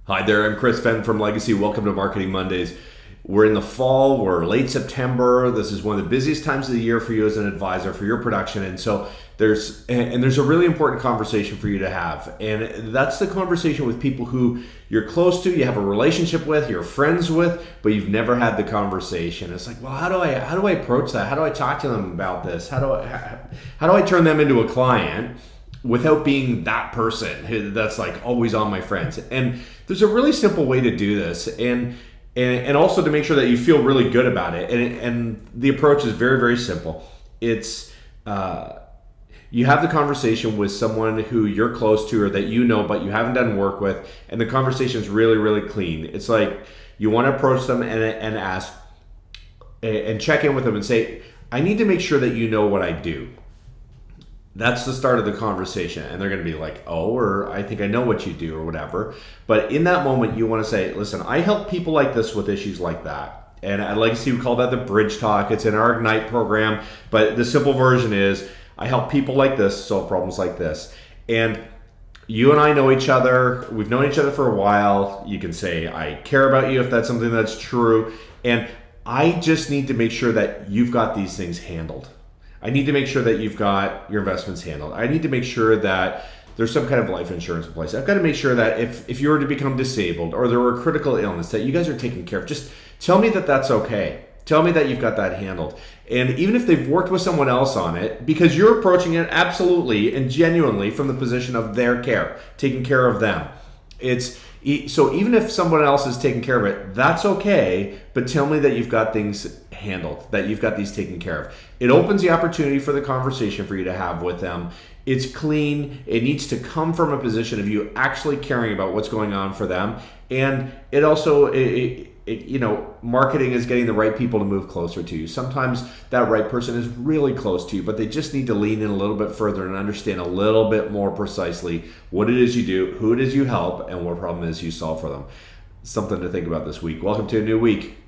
Hi there, I'm Chris Fenn from Legacy. Welcome to Marketing Mondays. We're in the fall, we're late September. This is one of the busiest times of the year for you as an advisor for your production. And so there's a really important conversation for you to have. And that's the conversation with people who you're close to, you have a relationship with, you're friends with, but you've never had the conversation. It's like, well, how do I approach that? How do I talk to them about this? How do I turn them into a client without being that person that's like always on my friends? And there's a really simple way to do this, and also to make sure that you feel really good about it. And the approach is very, very simple. It's you have the conversation with someone who you're close to or that you know but you haven't done work with, and the conversation is really, really clean. It's like you want to approach them and ask and check in with them and say, I need to make sure that you know what I do. That's the start of the conversation, and they're going to be like, oh, or I think I know what you do, or whatever. But in that moment, you want to say, listen, I help people like this with issues like that. And at Legacy, we call that the Bridge Talk. It's in our Ignite program, but the simple version is, I help people like this solve problems like this. And you and I know each other. We've known each other for a while. You can say, I care about you if that's something that's true. And I just need to make sure that you've got these things handled. I need to make sure that you've got your investments handled. I need to make sure that there's some kind of life insurance in place. I've got to make sure that if you were to become disabled or there were a critical illness, that you guys are taken care of. Just tell me that that's okay. Tell me that you've got that handled. And even if they've worked with someone else on it, because you're approaching it absolutely and genuinely from the position of their care, taking care of them. So even if someone else is taking care of it, that's okay, but tell me that you've got things handled, that you've got these taken care of. It opens the opportunity for the conversation for you to have with them. It's clean. It needs to come from a position of you actually caring about what's going on for them. And it also, marketing is getting the right people to move closer to you. Sometimes that right person is really close to you, but they just need to lean in a little bit further and understand a little bit more precisely what it is you do, who it is you help, and what problem it is you solve for them. Something to think about this week. Welcome to a new week.